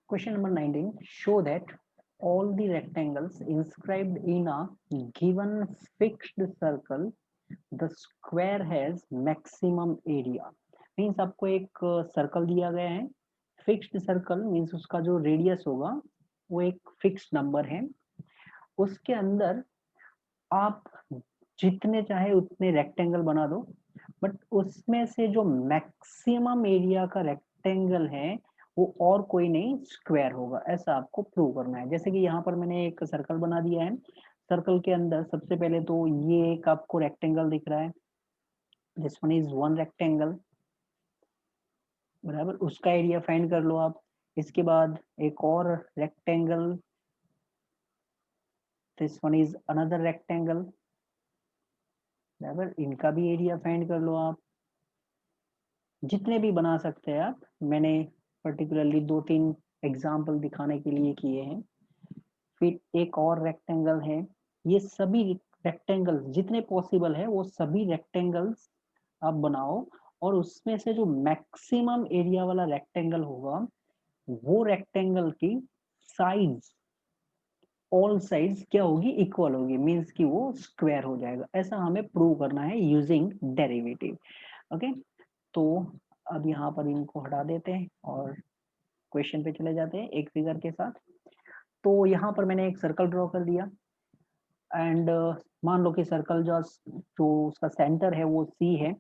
Question number 19. Show that all the rectangles inscribed in a given fixed circle, the square has maximum area. Means आपको एक circle दिया गया है, fixed circle means उसका जो radius होगा वो एक फिक्स्ड नंबर है, उसके अंदर आप जितने चाहे उतने रेक्टेंगल बना दो, बट उसमें से जो मैक्सिमम एरिया का रेक्टेंगल है वो और कोई नहीं स्क्वायर होगा, ऐसा आपको प्रूव करना है। जैसे कि यहाँ पर मैंने एक सर्कल बना दिया है, सर्कल के अंदर सबसे पहले तो ये एक आपको रेक्टेंगल दिख रहा है, this one is one rectangle, बराबर, उसका एरिया फाइंड कर लो आप। इसके बाद एक और rectangle, this one is another rectangle, बराबर, इनका भी एरिया फाइंड कर लो आप। जितने भी बना सकते हैं आप, मैंने पर्टिकुलरली 2-3 एग्जाम्पल दिखाने के लिए किए हैं। फिर एक और रेक्टेंगल है, ये सभी रेक्टेंगल जितने पॉसिबल है वो सभी रेक्टेंगल्स आप बनाओ, और उसमें से जो मैक्सिमम एरिया वाला रेक्टेंगल होगा वो रेक्टेंगल की साइज, ऑल साइज क्या होगी, इक्वल होगी, मींस कि वो स्क्वायर हो जाएगा। ऐसा हमें प्रूव करना है यूजिंग डेरिवेटिव। ओके, तो अब यहाँ पर इनको हटा देते हैं और क्वेश्चन पे चले जाते हैं एक फिगर के साथ। तो यहाँ पर मैंने एक सर्कल ड्रॉ कर दिया, एंड मान लो कि सर्कल जो उसका सेंटर है वो सी है,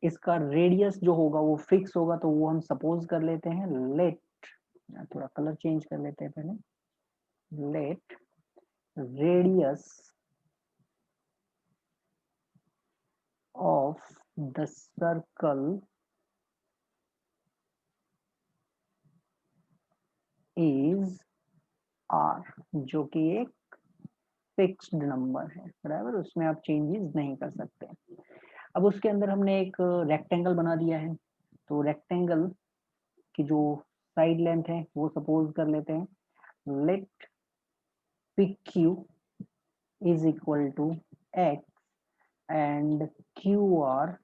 इसका रेडियस जो होगा वो फिक्स होगा, तो वो हम सपोज कर लेते हैं, लेट, थोड़ा कलर चेंज कर लेते हैं पहले, let radius of the circle is R, जो कि एक फिक्स्ड नंबर है, बराबर, उसमें आप चेंजेस नहीं कर सकते। अब उसके अंदर हमने एक रेक्टेंगल बना दिया है, तो रेक्टेंगल की जो साइड लेंथ है वो सपोज कर लेते हैं, let P Q is equal to X and Q R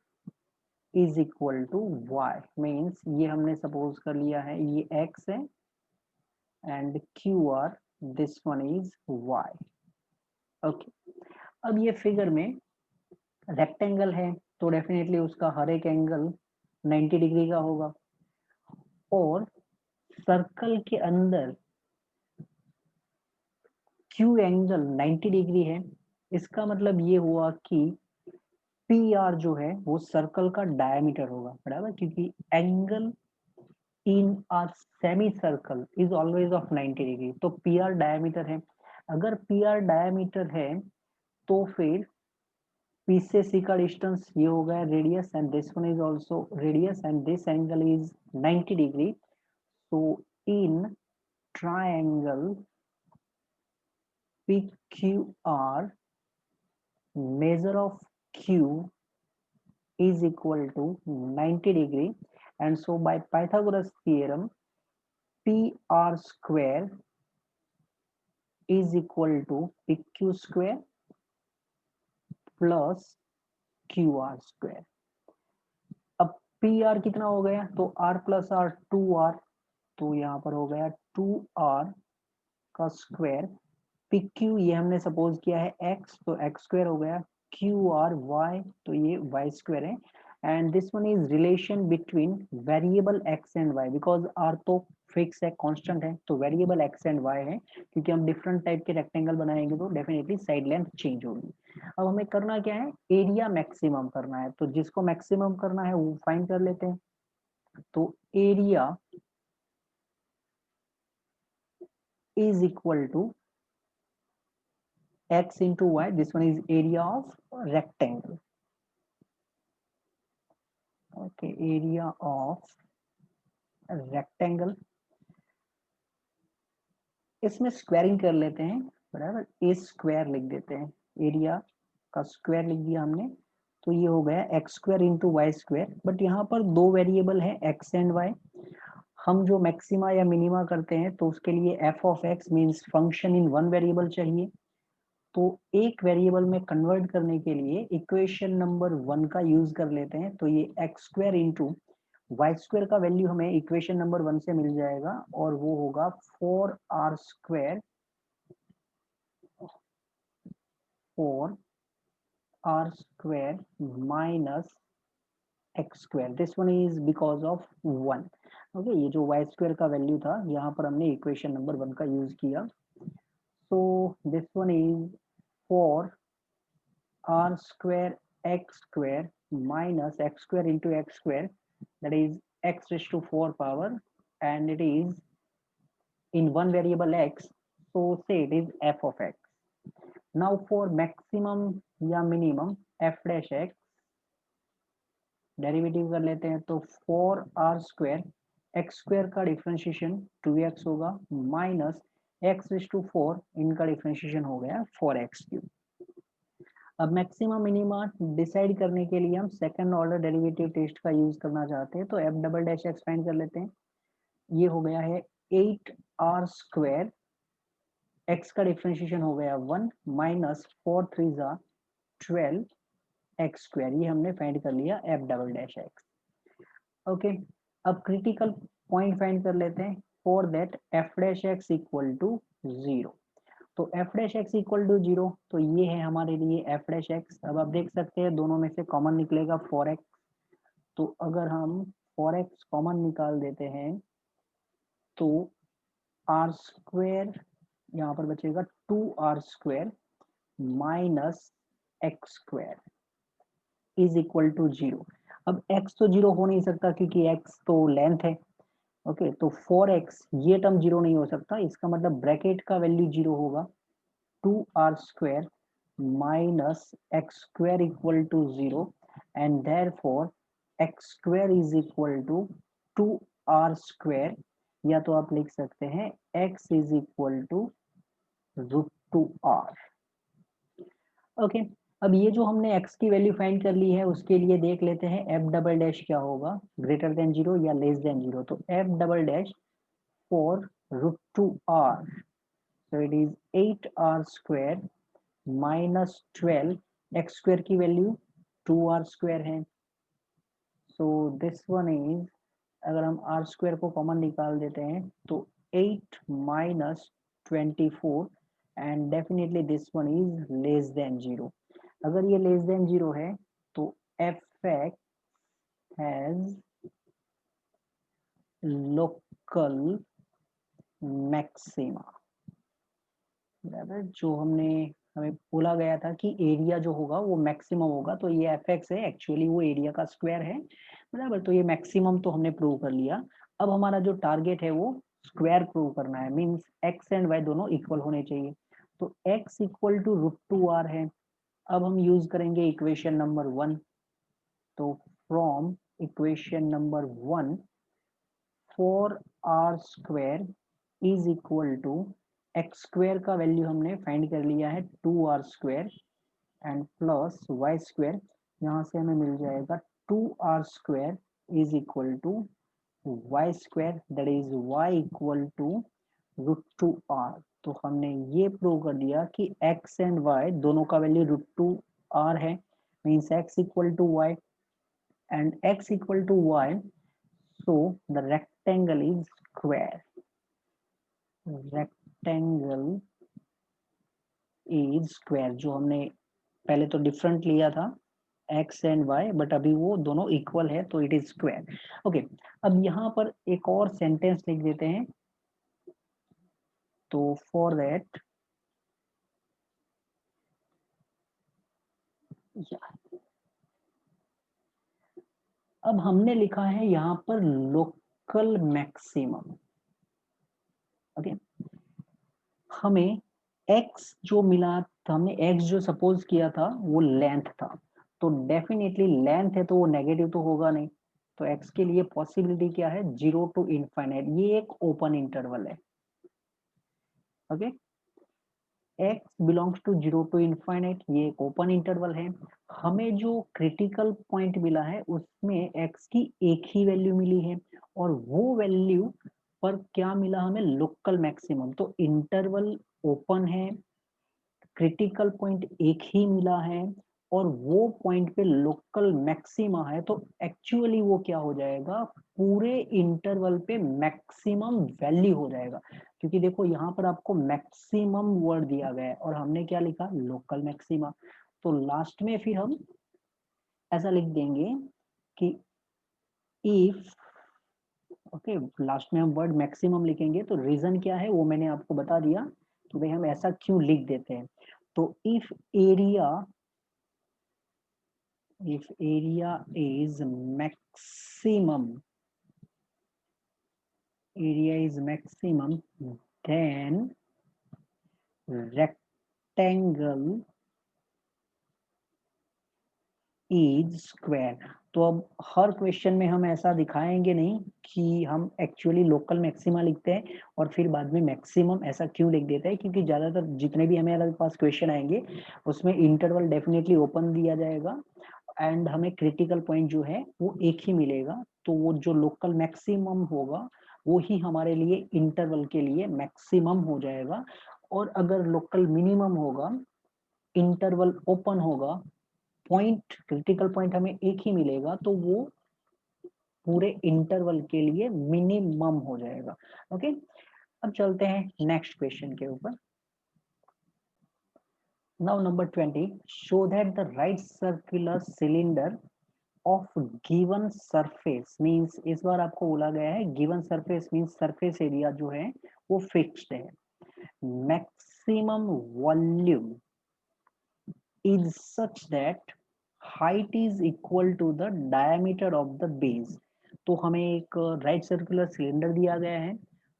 is equal to Y, means ये हमने सपोज कर लिया है ये एक्स है and Q R, this one is Y. Okay, अब ये फिगर में रेक्टेंगल है तो डेफिनेटली उसका हर एक एंगल 90 डिग्री का होगा, और सर्कल के अंदर क्यू एंगल 90 डिग्री है, इसका मतलब ये हुआ कि पी आर जो है वो सर्कल का डायमीटर होगा, बराबर, क्योंकि angle in are semi circle is always of 90 degree, तो पी आर डायमीटर है। अगर पी आर डायमीटर है तो फिर पी से सी का डिस्टेंस ये हो गया radius, and this one is also radius, and this angle is 90 degree. so in triangle PQR, measure of Q is equal to 90 degree, and so by Pythagoras theorem PR square is equal to PQ square plus QR square। अब PR कितना हो गया, तो R plus R 2R, तो यहाँ पर हो गया 2R का स्क्वायर, पी क्यू ये हमने सपोज किया है x, तो x स्क्वायर हो गया, क्यू आर y, तो ये y स्क्वायर है, and this one is relation between variable x and y, because r तो फिक्स है, कांस्टेंट है, तो वेरिएबल x एंड y है, क्योंकि हम डिफरेंट टाइप के रेक्टेंगल बनाएंगे तो डेफिनेटली साइड लेंथ चेंज होगी। अब हमें करना क्या है, एरिया मैक्सिमम करना है, तो जिसको मैक्सिमम करना है वो फाइंड कर लेते हैं। तो area is equal to x into y, this one is area of rectangle। okay, area of rectangle, इसमें स्क्वायरिंग कर लेते हैं, बराबर, ए स्क्वायर लिख देते हैं, एरिया का स्क्वायर लिख दिया हमने, तो ये हो गया X square into Y square, but यहाँ पर दो वेरिएबल है एक्स एंड वाई, हम जो मैक्सिमा या मिनिमा करते हैं तो उसके लिए F of x means function in one variable चाहिए, तो एक वेरिएबल में कन्वर्ट करने के लिए इक्वेशन नंबर 1 का यूज कर लेते हैं, तो ये X square into Y square का वैल्यू हमें इक्वेशन नंबर 1 से मिल जाएगा और वो होगा 4r square 4r square minus X square. This one is because of 1। Okay, ये जो वाई स्क्वायर का वैल्यू था यहाँ पर हमने इक्वेशन नंबर 1 का यूज किया। सो this one is 4r square x square minus x square into x square, that is x raised to 4 power, and it is in one variable x, so say it is f of x. Now for maximum या minimum f dash x derivative कर लेते हैं, तो 4r square x square का differentiation 2x होगा minus x raised to 4, इनका differentiation हो गया 4x क्यूब। अब मैक्सिमम मिनिमा डिसाइड करने के लिए हम सेकंड ऑर्डर डेरिवेटिव टेस्ट का यूज करना चाहते हैं, तो f double dash x find कर लेते हैं। ये हो गया है 8r स्क्वायर, x का डिफरेंशिएशन हो गया 1 माइनस 4 3 जा 12 x स्क्वायर, ये हमने फाइंड कर लिया F double dash X. Okay, अब क्रिटिकल पॉइंट फाइंड कर लेते हैं for that F dash x equal to 0। तो F dash x equal to 0, तो ये है हमारे लिए एफ डैश एक्स। अब आप देख सकते हैं दोनों में से कॉमन निकलेगा 4x, तो अगर हम 4x कॉमन निकाल देते हैं तो आर स्क्वायर यहाँ पर बचेगा 2r square minus X square is equal to 0। अब x तो 0 हो नहीं सकता क्योंकि x तो लेंथ है। ओके, तो 4x ये टर्म 0 नहीं हो सकता, इसका मतलब ब्रैकेट का वैल्यू 0 होगा। 2r square minus x square equal to 0, and therefore x square is equal to 2r square, या तो आप लिख सकते हैं x is equal to root 2r। Okay, अब ये जो हमने x की वैल्यू फाइंड कर ली है उसके लिए देख लेते हैं f डबल डैश क्या होगा, ग्रेटर देन 0 या लेस देन 0। तो f double dash for root 2r, so it is 8r square minus 12, x square की वैल्यू 2r स्क्वायर है। सो दिस वन इज, अगर हम r स्क्वायर को कॉमन निकाल देते हैं तो 8 minus 24, and definitely this one is less than 0। अगर ये लेस देन 0 है तो F x has local maxima. जो हमें बोला गया था कि एरिया जो होगा वो मैक्सिमम होगा, तो ये एफ एक्स है, एक्चुअली वो एरिया का स्क्वायर है बराबर। तो ये मैक्सिमम तो हमने प्रूव कर लिया। अब हमारा जो टारगेट है वो स्क्वायर प्रूव करना है, मींस एक्स एंड वाई दोनों इक्वल होने चाहिए। तो x equal to root 2r है। अब हम यूज करेंगे इक्वेशन नंबर 1। तो from equation number 1, 4r square is equal to X square का वैल्यू हमने फाइंड कर लिया है 2r square and plus Y square, यहाँ से हमें मिल जाएगा 2r square is equal to Y square, that is Y equal to root 2r। तो हमने ये प्रूव कर दिया कि x एंड y दोनों का वैल्यू रूट 2r है, means x equal to y and x equal to y, so the rectangle is square, rectangle is square। जो हमने पहले तो डिफरेंट लिया था x एंड y, बट अभी वो दोनों इक्वल है तो इट इज स्क्वायर। ओके, अब यहाँ पर एक और सेंटेंस लिख देते हैं। तो फॉर दैट अब हमने लिखा है यहाँ पर लोकल मैक्सिमम। ओके, हमें x जो मिला था, हमने x जो सपोज किया था वो लेंथ था, तो डेफिनेटली लेंथ है तो वो नेगेटिव तो होगा नहीं। तो x के लिए पॉसिबिलिटी क्या है, 0 टू इनफाइनाइट, ये एक ओपन इंटरवल है। Okay, x belongs to 0 to infinite, ये एक ओपन इंटरवल है। हमें जो क्रिटिकल पॉइंट मिला है उसमें x की एक ही वैल्यू मिली है, और वो वैल्यू पर क्या मिला हमें, लोकल मैक्सिमम। तो इंटरवल ओपन है, क्रिटिकल पॉइंट एक ही मिला है, और वो पॉइंट पे लोकल मैक्सिमा है, तो एक्चुअली वो क्या हो जाएगा, पूरे इंटरवल पे मैक्सिमम वैल्यू हो जाएगा। क्योंकि देखो यहाँ पर आपको मैक्सिमम वर्ड दिया गया है और हमने क्या लिखा, लोकल मैक्सिमा। तो लास्ट में फिर हम ऐसा लिख देंगे कि इफ, ओके, लास्ट में हम वर्ड मैक्सिमम लिखेंगे, तो रीजन क्या है वो मैंने आपको बता दिया कि भाई हम ऐसा क्यों लिख देते हैं। तो if area is maximum, then rectangle is square. तो अब हर क्वेश्चन में हम ऐसा दिखाएंगे नहीं कि हम एक्चुअली लोकल मैक्सिमा लिखते हैं और फिर बाद में मैक्सिमम, ऐसा क्यों लिख देते हैं, क्योंकि ज्यादातर जितने भी हमारे पास क्वेश्चन आएंगे उसमें इंटरवल डेफिनेटली ओपन दिया जाएगा एंड हमें क्रिटिकल पॉइंट जो है वो एक ही मिलेगा। तो वो जो लोकल मैक्सिमम होगा वो ही हमारे लिए इंटरवल के लिए मैक्सिमम हो जाएगा। और अगर लोकल मिनिमम होगा, इंटरवल ओपन होगा, पॉइंट, क्रिटिकल पॉइंट हमें एक ही मिलेगा, तो वो पूरे इंटरवल के लिए मिनिमम हो जाएगा। ओके, अब चलते हैं नेक्स्ट क्वेश्चन के ऊपर। Now number 20, show that the right circular cylinder of given surface means, इस बार आपको बोला गया है given surface means surface area जो है वो फिक्स्ड है, maximum volume is such that height is equal to the diameter of the base। तो हमें एक राइट सर्कुलर सिलेंडर दिया गया है,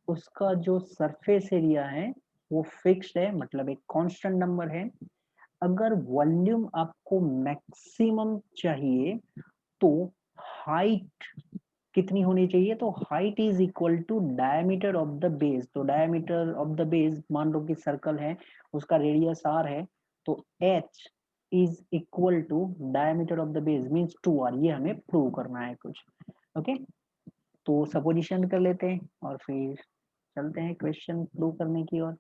उसका जो सरफेस एरिया है वो फिक्स्ड है, मतलब एक कांस्टेंट नंबर है। अगर वॉल्यूम आपको मैक्सिमम चाहिए तो हाइट कितनी होनी चाहिए, तो height is equal to diameter of the base. तो डायमीटर ऑफ द बेस, मान लो कि सर्कल है, उसका रेडियस r है, तो h is equal to diameter of the base means 2r। ये हमें प्रूव करना है कुछ। ओके, तो सपोजिशन कर लेते हैं और फिर चलते हैं क्वेश्चन प्रूव करने की ओर।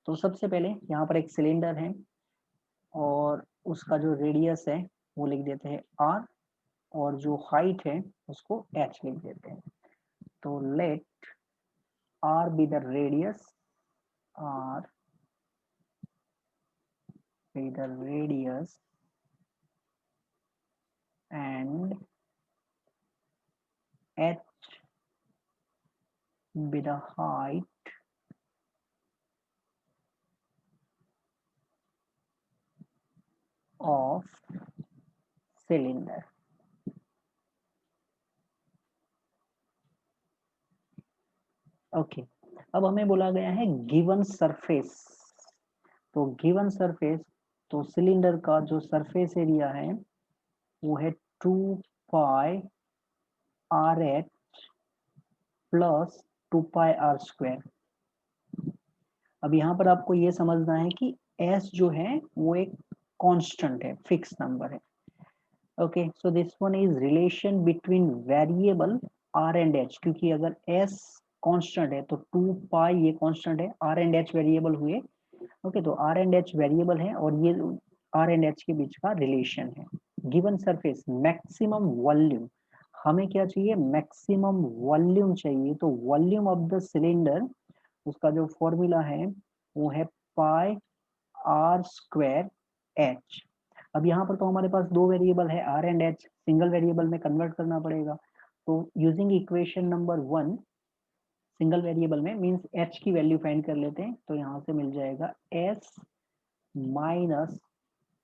तो सबसे पहले यहाँ पर एक सिलेंडर है और उसका जो रेडियस है वो लिख देते हैं r, और जो हाइट है उसको h लिख देते हैं। तो late r be the radius, r be the radius and h be the height of cylinder। Okay, अब हमें बोला गया है गिवन सरफेस। तो गिवन सरफेस, तो सिलेंडर का जो सरफेस एरिया है वो है 2 pi are h plus 2 pi are square. अब यहाँ पर आपको ये समझना है कि s जो है वो एक कांस्टेंट है, फिक्स नंबर है। Okay, so this one is relation between variable r and h, क्योंकि अगर s कांस्टेंट है तो 2 पाई ये कांस्टेंट है, r एंड h वेरिएबल हुए। ओके, तो r एंड h वेरिएबल है और ये r एंड h के बीच का रिलेशन है। गिवन सरफेस मैक्सिमम वॉल्यूम, हमें क्या चाहिए, मैक्सिमम वॉल्यूम चाहिए। तो वॉल्यूम ऑफ द सिलेंडर, उसका जो फॉर्मूला है वो है पाई आर स्क्वायर एच। अब यहाँ पर तो हमारे पास दो वेरिएबल है R and H, single variable में कन्वर्ट करना पड़ेगा। तो using equation number 1, single variable में मींस एच की वैल्यू फाइंड कर लेते हैं। तो यहाँ से मिल जाएगा S minus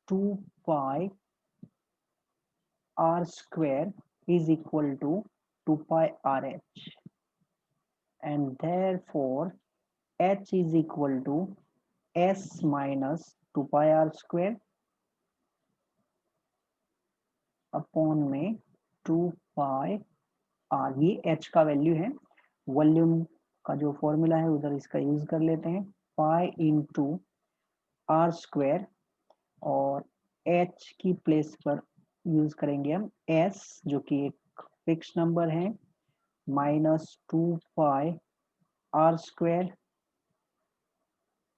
2 pi are square is equal to 2 pi are H, and therefore h is equal to s minus 2 pi are square upon में 2 पाई आर, ये h का वैल्यू है। वॉल्यूम का जो फॉर्मूला है उधर इसका यूज कर लेते हैं, पाई इंटू आर स्क्वायर, और h की प्लेस पर यूज करेंगे हम s जो कि एक फिक्स नंबर है, minus 2 pi are square,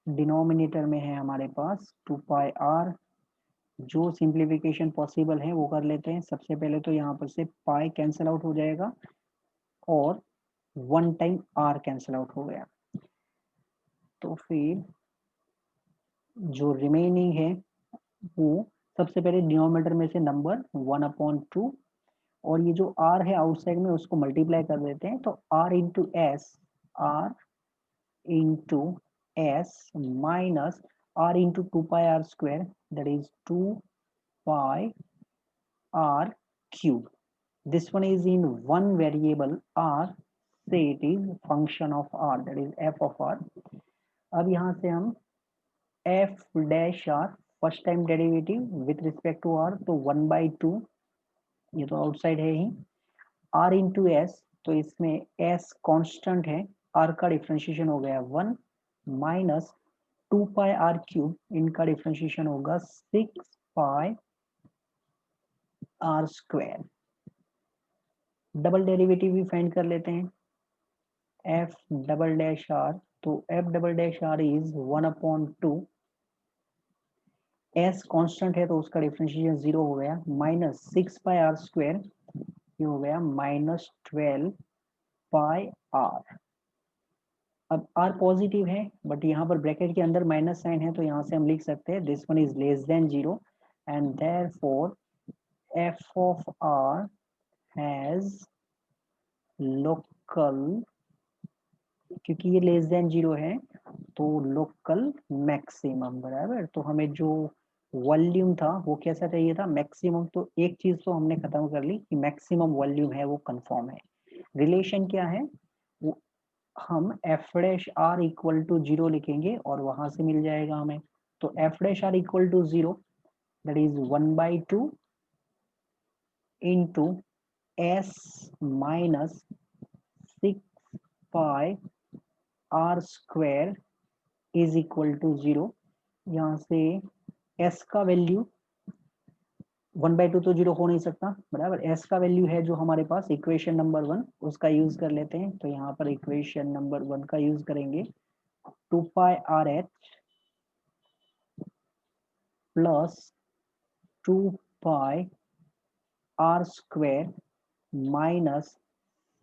denominator में है हमारे पास 2 पाई आर जो सिंप्लीफिकेशन पॉसिबल है वो कर लेते हैं। सबसे पहले तो यहाँ पर से पाई कैंसिल आउट हो जाएगा और 1 टाइम आर कैंसिल आउट हो गया, तो फिर जो रिमेनिंग है वो सबसे पहले डिनोमिनेटर में से नंबर 1/2 और ये जो r है आउटसाइड में उसको मल्टीप्लाई कर देते हैं, तो r into S minus r into 2πr² that is 2πr³। this one is in one variable r, say it is function of r, that is f of r। अब यहाँ से हम f dash r first time derivative with respect to r, तो 1/2, ये तो outside है ही, r into S, तो इसमें s कांस्टेंट है, r का डिफ्रेंशिएशन हो गया 1 माइनस 2πr³, इनका डिफ्रेंशिएशन होगा 6πr²। डबल डेरिवेटिव भी फाइंड कर लेते हैं, f डबल डैश r, तो f double dash r is 1/2, s constant है तो उसका डिफरेंशिएशन 0 हो गया, माइनस 6πr², ये हो गया माइनस 12πr। अब r पॉजिटिव है बट यहाँ पर ब्रैकेट के अंदर माइनस साइन है, तो यहाँ से हम लिख सकते हैं this one is less than 0 and therefore f of r has local, क्योंकि ये लेस देन 0 है तो लोकल मैक्सिमम, बराबर। तो हमें जो वॉल्यूम था वो कैसा चाहिए था, मैक्सिमम। तो एक चीज तो हमने खत्म कर ली कि मैक्सिमम वॉल्यूम है वो कंफर्म है। रिलेशन क्या है, वो हम F dash R equal to 0 लिखेंगे और वहां से मिल जाएगा हमें। तो F dash R equal to 0 that is 1/2 into S minus 6πr² is equal to 0। यहाँ से s का वैल्यू 1/2 तो 0 हो नहीं सकता, बराबर। s का वैल्यू है जो हमारे पास इक्वेशन नंबर 1, उसका यूज कर लेते हैं। तो यहाँ पर इक्वेशन नंबर 1 का यूज करेंगे, 2πrh plus 2πr² minus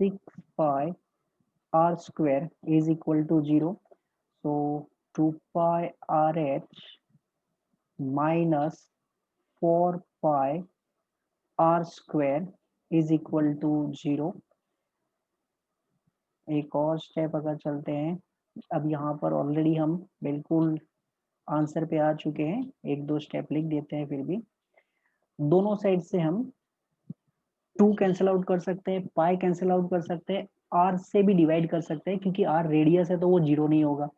6πr² is equal to 0। so 2πrh minus 4πr² is equal to 0। एक और स्टेप अगर चलते हैं, अब यहाँ पर ऑलरेडी हम बिल्कुल आंसर पे आ चुके हैं, एक दो स्टेप लिख देते हैं। फिर भी दोनों साइड से हम 2 कैंसिल आउट कर सकते हैं, पाई कैंसिल आउट कर सकते हैं, r से भी डिवाइड कर सकते हैं, क्योंकि r रेडियस है तो वो 0 नहीं होगा।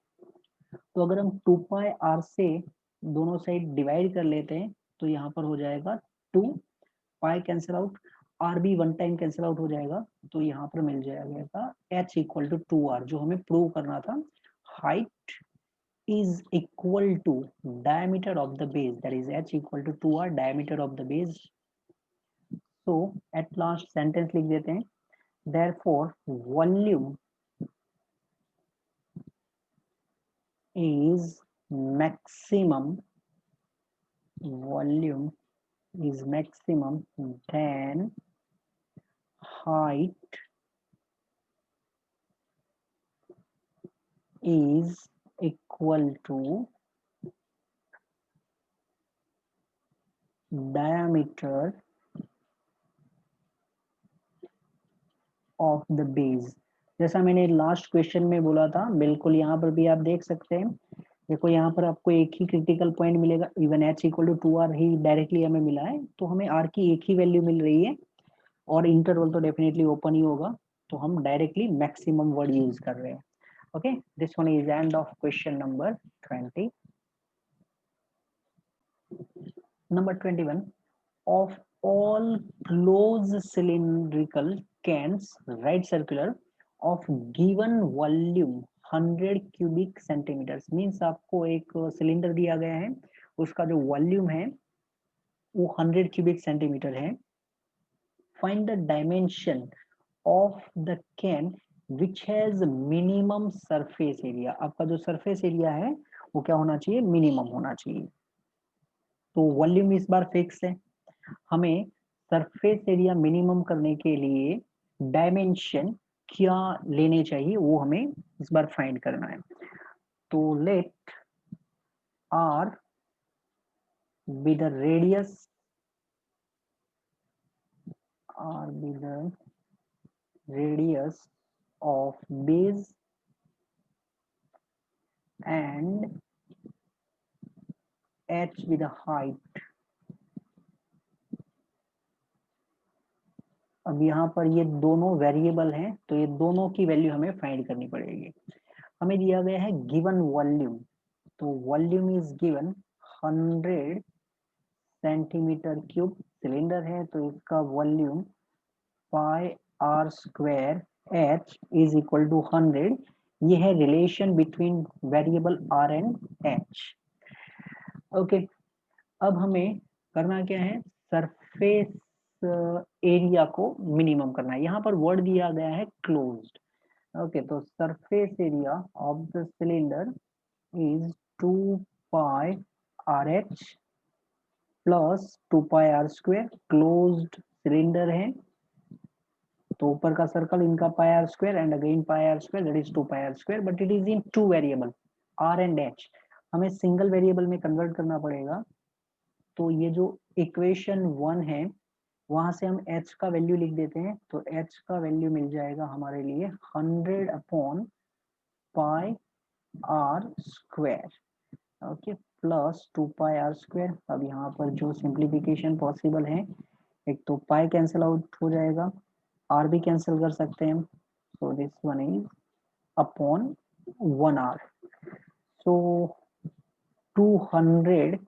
तो अगर हम 2πr से दोनों साइड डिवाइड कर लेते हैं तो यहाँ पर हो जाएगा 2 पाई कैंसिल आउट, r भी 1 टाइम कैंसिल आउट हो जाएगा, तो यहाँ पर मिल जाएगा h इक्वल टू 2r, जो हमें प्रूव करना था। Height is equal to diameter of the base, that is h equal to 2r diameter of the base। so at last sentence लिख देते हैं, therefore volume is maximum, volume is maximum than height is equal to diameter of the base. जैसा मैंने last question में बोला था, बिल्कुल यहाँ पर भी आप देख सकते हैं। देखो यहाँ पर आपको एक ही क्रिटिकल पॉइंट मिलेगा, even h equal to 2r ही डायरेक्टली हमें मिला है, तो हमें r की एक ही वैल्यू मिल रही है और इंटरवल तो डेफिनेटली ओपन ही होगा, तो हम डायरेक्टली मैक्सिमम वर्ड यूज कर रहे हैं। Okay, this one is end of question number 20। Number 21, of all closed cylindrical cans right circular of given volume 100 cubic centimeters, means आपको एक सिलेंडर दिया गया है, उसका जो वॉल्यूम है वो 100 क्यूबिक सेंटीमीटर है। Find the dimension of the can which has minimum surface area. आपका जो सरफेस एरिया है वो क्या होना चाहिए, मिनिमम होना चाहिए। तो वॉल्यूम इस बार फिक्स है, हमें सरफेस एरिया मिनिमम करने के लिए डायमेंशन क्या लेने चाहिए वो हमें इस बार फाइंड करना है। तो late r be the radius, r be the radius of base and h be the height। अब यहाँ पर ये दोनों वेरिएबल हैं, तो ये दोनों की वैल्यू हमें फाइंड करनी पड़ेगी। हमें दिया गया है गिवन वॉल्यूम, तो volume is given 100 centimetre cube cylinder है, तो इसका volume pi are square H is equal to 100। ये है relation between variable are and H. Okay, अब हमें करना क्या है, सरफेस एरिया को मिनिमम करना है। यहाँ पर वर्ड दिया गया है क्लोज्ड। ओके, तो surface area of the cylinder is 2 pi are h plus 2 pi are square. Closed cylinder है तो ऊपर का सर्कल इनका pi are square and again pi are square, that is 2 pi are square, but it is in two variable are and h. हमें single variable में convert करना पड़ेगा। तो ये जो इक्वेशन 1 है वहां से हम h का वैल्यू लिख देते हैं, तो h का वैल्यू मिल जाएगा हमारे लिए 100 upon pi are square. Okay, plus 2 pi are square. अब यहाँ पर जो सिंप्लीफिकेशन पॉसिबल है, एक तो पाई कैंसिल आउट हो जाएगा, आर भी कैंसिल कर सकते हैं, so this one is upon 1r, so 200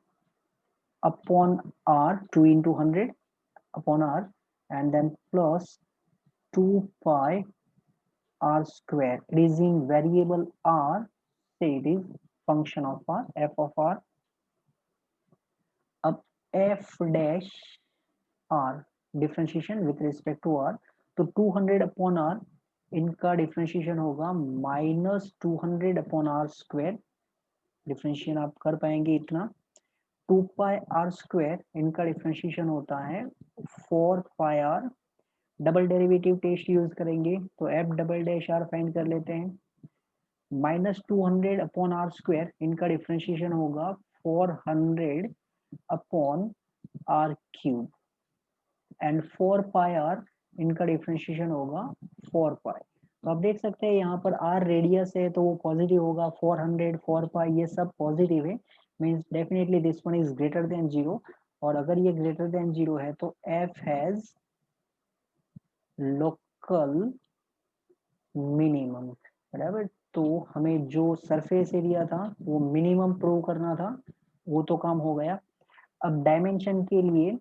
upon r, 2 into 100 upon r, and then plus 2 pi r square. It is in variable r, say it is function of r, f of r. अब f dash r differentiation with respect to r, तो 200 upon r इनका differentiation होगा -200 upon are square. Differentiation आप कर पाएंगे इतना। 2 pi are square इनका differentiation होता है 4 pi r. Double derivative test use करेंगे तो f double dash r find कर लेते हैं। -200 अपॉन आर स्क्वायर इनका डिफरेंशिएशन होगा 400 upon are cube, and 4 pi r इनका डिफरेंशिएशन होगा 4 पाई। तो आप देख सकते हैं यहाँ पर आर रेडियस है तो वो पॉजिटिव होगा, 400 4 पाई ये सब पॉजिटिव है, means definitely this one is greater than 0। और अगर ये ग्रेटर देन 0 है तो एफ हैज लोकल मिनिमम, बराबर। तो हमें जो सरफेस एरिया था वो मिनिमम प्रूव करना था, वो तो काम हो गया। अब डायमेंशन के लिए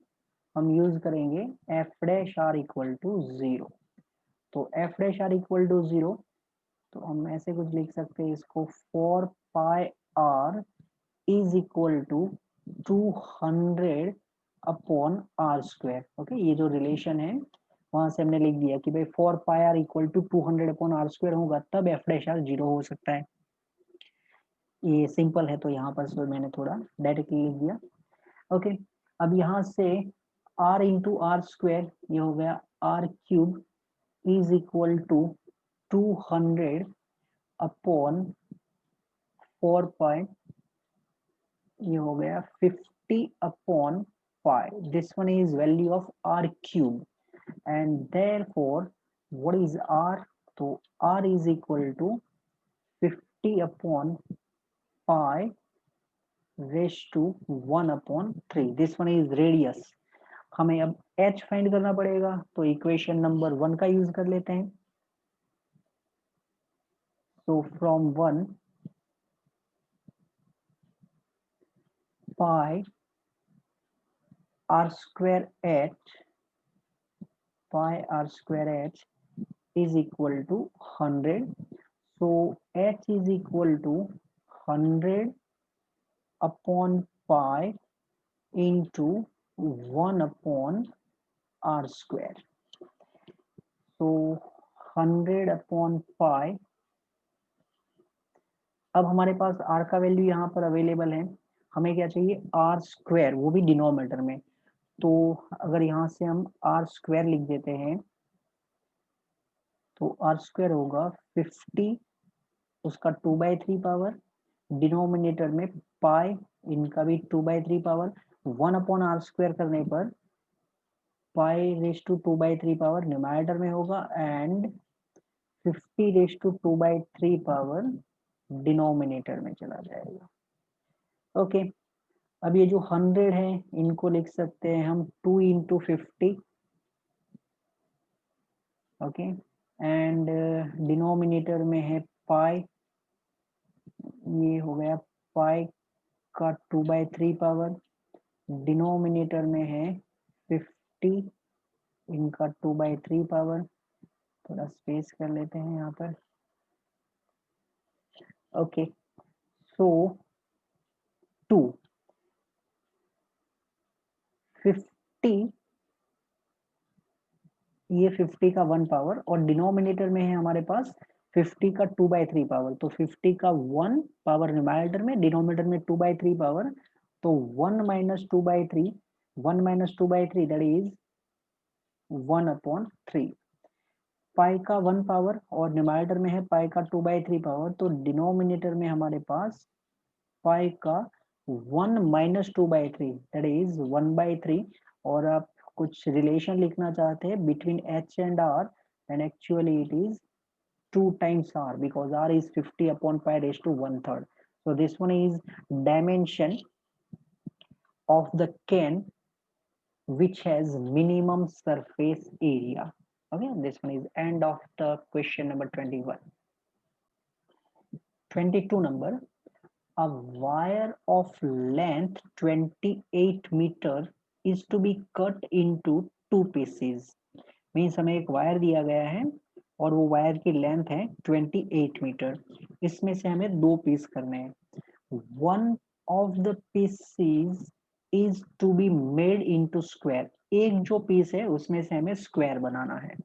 हम यूज करेंगे F dash R equal to 0। तो F dash R equal to 0, तो हम ऐसे कुछ लिख सकते हैं इसको, 4 pi r is equal to 200 upon are square. Okay, ये जो रिलेशन है वहां से हमने लिख दिया कि भाई 4 pi r equal to 200 upon are square होगा तब एफ डैश आर 0 हो सकता है। ये सिंपल है तो यहाँ पर मैंने थोड़ा डायरेक्टली लिख दिया। ओके, अब यहाँ से r इंटू आर स्क्वायर, ये हो गया R cube is equal to 200 upon 4 pi, ये हो गया 50 upon pi. This one is value of R cube, and therefore what is r, तो r is equal to 50 upon pi raise to 1 upon 3। This one is radius. हमें अब h find करना पड़ेगा, तो equation number 1 का use कर लेते हैं। तो from 1 pi r square h, pi r square h is equal to 100. So h is equal to 100 upon pi into 1 upon r square. So 100 upon pi। अब हमारे पास r का वैल्यू यहाँ पर अवेलेबल है, हमें क्या चाहिए, आर स्क्वायर, वो भी डिनोमिनेटर में। तो अगर यहाँ से हम आर स्क्वायर लिख देते हैं तो आर स्क्वायर होगा 50, उसका 2/3 पावर, डिनोमिनेटर में पाई, इनका भी 2/3 पावर, 1/r² करने पर pi raise to 2/3 power numerator में होगा and 50 raise to 2/3 power denominator में चला जाएगा। ओके, अब ये जो 100 है इनको लिख सकते हैं हम 2 × 50, ओके, एंड डिनोमिनेटर में है पाई, ये हो गया पाई का 2/3 पावर, डिनोमिनेटर में है 50, इनका 2/3 पावर, थोड़ा स्पेस कर लेते हैं यहाँ पर। ओके, सो 2 50, ये 50 का 1 पावर और डिनोमिनेटर में है हमारे पास 50 का 2/3 पावर, तो 50 का 1 पावर न्यूमरेटर में, डिनोमिनेटर में 2/3 पावर, तो 1 - 2/3, 1 - 2/3 दैट इज 1/3। पाई का 1 पावर और न्यूमरेटर में है पाई का 2/3 पावर, तो डिनोमिनेटर में हमारे पास पाई का 1 - 2/3 दैट इज 1/3। और आप कुछ रिलेशन लिखना चाहते हैं between h and r, and actually it is 2 times r because r is 50/pi⁻1/3. So this one is dimension of the cane which has minimum surface area. Okay, this one is end of the question number 21. 22 number, a wire of length 28 meter is to be cut into 2 pieces. Means हमें एक wire दिया गया है और वो wire की length है 28 metre, इसमें से हमें 2 पीस करने हैं। One of the pieces is to be made into square, एक जो पीस है उसमें से हमें स्क्वायर बनाना है,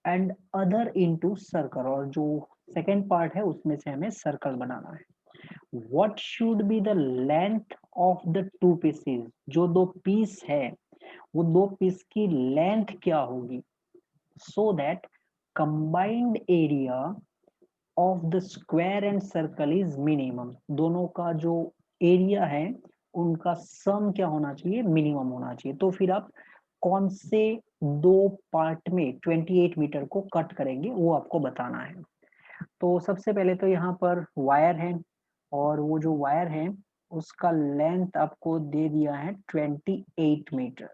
एंड अदर इनटू सर्कल, और जो सेकेंड पार्ट है उसमें से हमें सर्कल बनाना है। What should be the length of the 2 pieces? जो 2 पीस है वो 2 पीस की लेंथ क्या होगी, so that combined area of the square and circle is minimum। दोनों का जो एरिया है उनका सम क्या होना चाहिए, मिनिमम होना चाहिए। तो फिर आप कौन से 2 पार्ट में 28 मीटर को कट करेंगे वो आपको बताना है। तो सबसे पहले तो यहाँ पर वायर है और वो जो वायर है उसका लेंथ आपको दे दिया है 28 मीटर,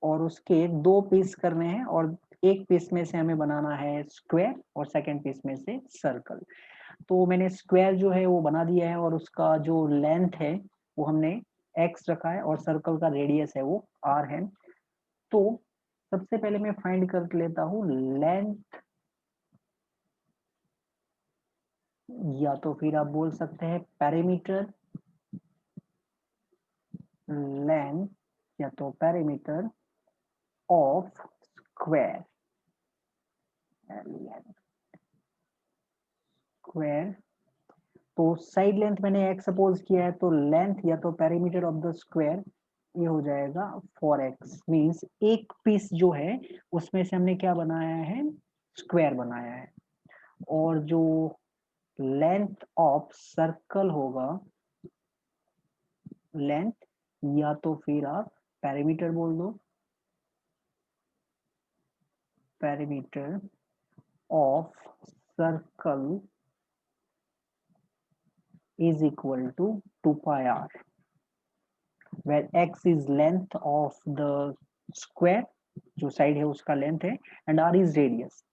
और उसके 2 पीस करने हैं, और एक पीस में से हमें बनाना है स्क्वायर और सेकंड पीस में से सर्कल। तो मैंने स्क्वायर जो है वो बना दिया है और उसका जो लेंथ है वो हमने x रखा है और सर्कल का रेडियस है वो r है। तो सबसे पहले मैं फाइंड कर लेता हूँ लेंथ, या तो फिर आप बोल सकते हैं पेरीमीटर, लेंथ या तो पेरीमीटर ऑफ स्क्वायर, स्क्वायर। तो साइड लेंथ मैंने x सपोज किया है, तो लेंथ या तो पेरीमीटर ऑफ द स्क्वायर ये हो जाएगा 4x। मींस एक पीस जो है उसमें से हमने क्या बनाया है, स्क्वायर बनाया है, और जो लेंथ ऑफ सर्कल होगा, लेंथ या तो फिर आप पेरीमीटर बोल दो, perimeter of circle is equal to 2 pi r, where x is length of the square, जो साइड है उसका लेंथ है, एंड r is radius।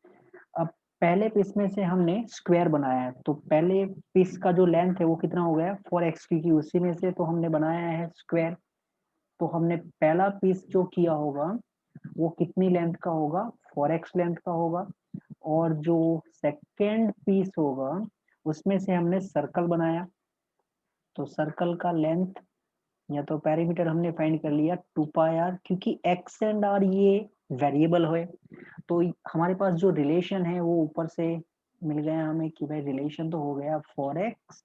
अब पहले पीस में से हमने स्क्वायर बनाया है, तो पहले पीस का जो लेंथ है वो कितना हो गया 4x, क्योंकि उसी में से तो हमने बनाया है स्क्वायर। तो हमने पहला पीस जो किया होगा वो कितनी लेंथ का होगा, 4x लेंथ का होगा, और जो सेकेंड पीस होगा उसमें से हमने सर्कल बनाया, तो सर्कल का लेंथ या तो पेरीमीटर हमने फाइंड कर लिया 2 पाई r, क्योंकि x एंड r ये वेरिएबल है, तो हमारे पास जो रिलेशन है वो ऊपर से मिल गया हमें कि भाई रिलेशन तो हो गया 4x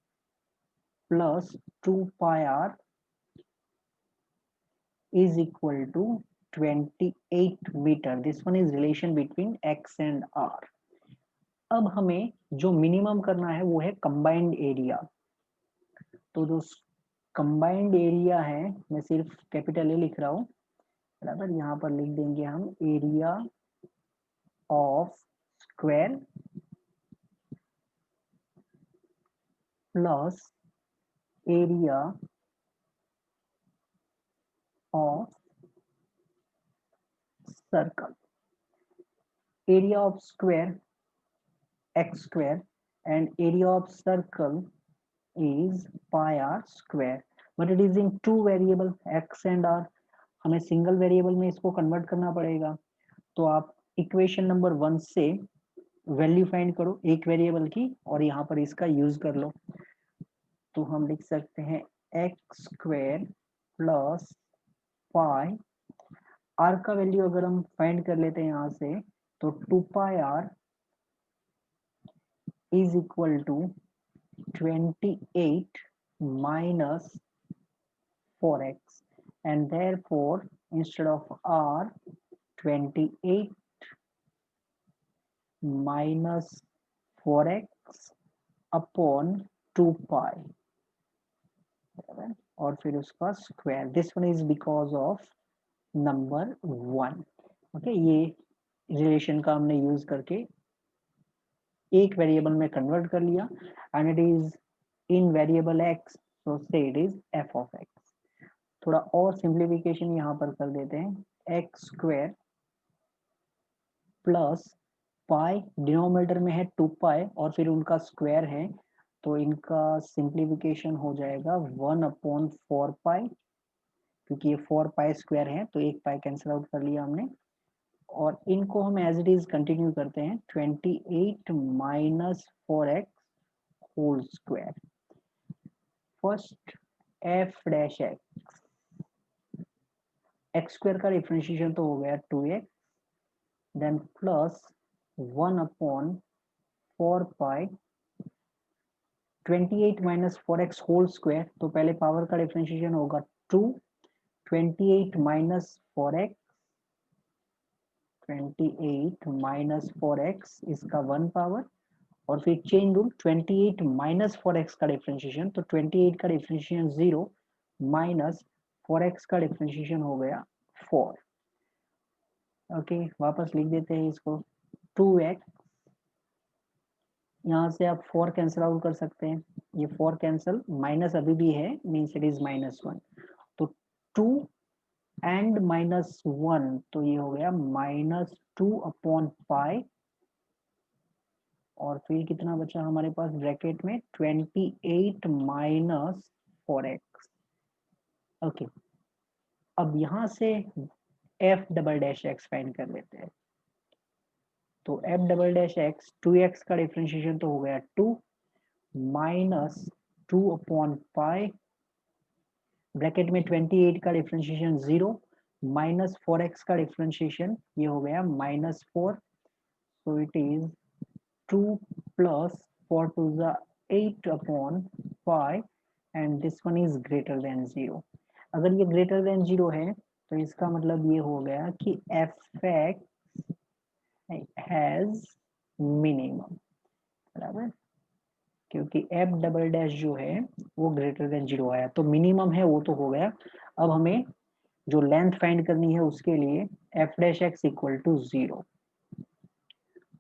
plus 2 pi r is equal to 28 meter. This one is relation between x and r. अब हमें जो मिनिमम करना है वो है कंबाइंड एरिया। तो जो कंबाइंड एरिया है, मैं सिर्फ कैपिटल ए लिख रहा हूँ, बराबर, यहाँ पर लिख देंगे हम area of square plus area of circle. Area of square x square and area of circle is pi r square, but it is in two variable x and r. हमें सिंगल वेरिएबल में इसको convert करना पड़ेगा। तो आप equation number 1 से value find करो एक वेरिएबल की और यहाँ पर इसका यूज कर लो। तो हम लिख सकते हैं X square plus pi, R का वैल्यू अगर हम फाइंड कर लेते हैं यहाँ से, तो 2 pi are is equal to 28 minus 4x, and therefore instead of r, 28 minus 4x upon 2 pi, और फिर उसका square. This one is because of number 1। Okay, ये रिलेशन का हमने यूज करके एक वेरिएबल में कन्वर्ट कर लिया, and it is in variable x, सो से it is f of x। थोड़ा और सिंप्लीफिकेशन यहाँ पर कर देते हैं, एक्स स्क्वायर प्लस पाई, डिनोमिनेटर में है 2 पाई और फिर उनका स्क्वायर है, तो इनका सिंप्लीफिकेशन हो जाएगा 1/4 पाई, क्योंकि ये 4 पाई स्क्वायर है तो एक पाई कैंसिल आउट कर लिया हमने, और इनको हम एज इट इज कंटिन्यू करते हैं, 28 minus 4x whole square. First F dash X, X square का डिफरेंशिएशन तो हो गया 2x, then plus 1/4 pi, 28 minus 4x whole square, तो पहले पावर का डिफरेंशिएशन होगा 2, 28 माइनस 4x, 28 माइनस 4x इसका 1 पावर, और फिर चेन रूल, 28 माइनस 4x का डिफरेंशिएशन, तो 28 का डिफरेंशिएशन 0 माइनस 4x का डिफरेंशिएशन हो गया 4। ओके, वापस लिख देते हैं इसको, 2x, यहाँ से आप 4 कैंसिल आउट कर सकते हैं, ये 4 कैंसिल, माइनस अभी भी है, मीन्स इट इज -1, तो 2 एंड -1, तो ये हो गया -2/पाई, और फिर कितना बचा हमारे पास ब्रैकेट में, 28 माइनस 4x। ओके, अब यहाँ से f double dash x find कर लेते हैं। तो f double dash x, 2x का डिफरेंशिएशन तो हो गया 2 माइनस 2/पाई, ब्रैकेट में 28 का डिफरेंशिएशन 0 माइनस 4x का डिफरेंशिएशन, ये हो गया -4, so it is 2 plus 4 to the 8/पाई, and this one is greater than 0। अगर ये ग्रेटर देन 0 है तो इसका मतलब ये हो गया कि f(x) हैज मिनिमम, बराबर, क्योंकि f डबल डैश जो है वो ग्रेटर देन 0 आया, तो मिनिमम है वो तो हो गया। अब हमें जो लेंथ फाइंड करनी है उसके लिए f dash x equal to 0।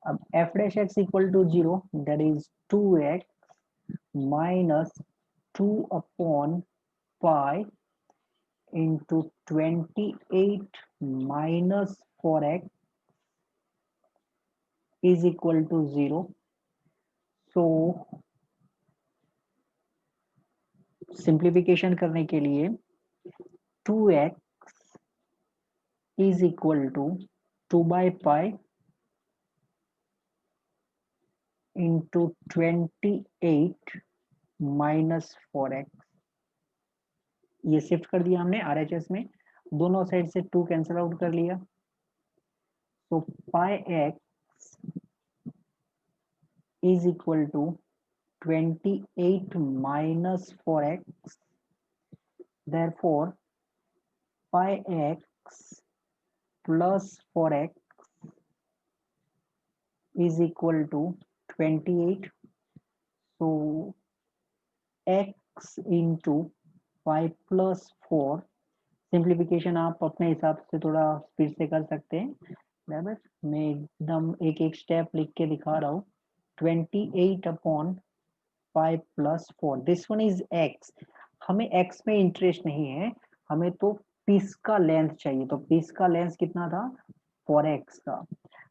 अब f dash x equal to 0, that is 2x minus 2/पाई into 28 minus 4x is equal to 0. So simplification करने के लिए 2x is equal to 2/पाई into 28 minus 4x, ये शिफ्ट कर दिया हमने RHS में, दोनों साइड से 2 कैंसिल आउट कर लिया, तो पाई x is equal to 28 minus 4x, therefore pi x plus 4x is equal to 28. So x into pi plus 4, simplification आप अपने हिसाब से थोड़ा स्पीड से कर सकते हैं। बराबर, मैं एकदम एक एक स्टेप लिख के दिखा रहा हूँ। 28 upon pi plus 4, this one is x। हमें x में इंटरेस्ट नहीं है, हमें तो पीस का लेंथ चाहिए। तो पीस का लेंथ कितना था? 4x का।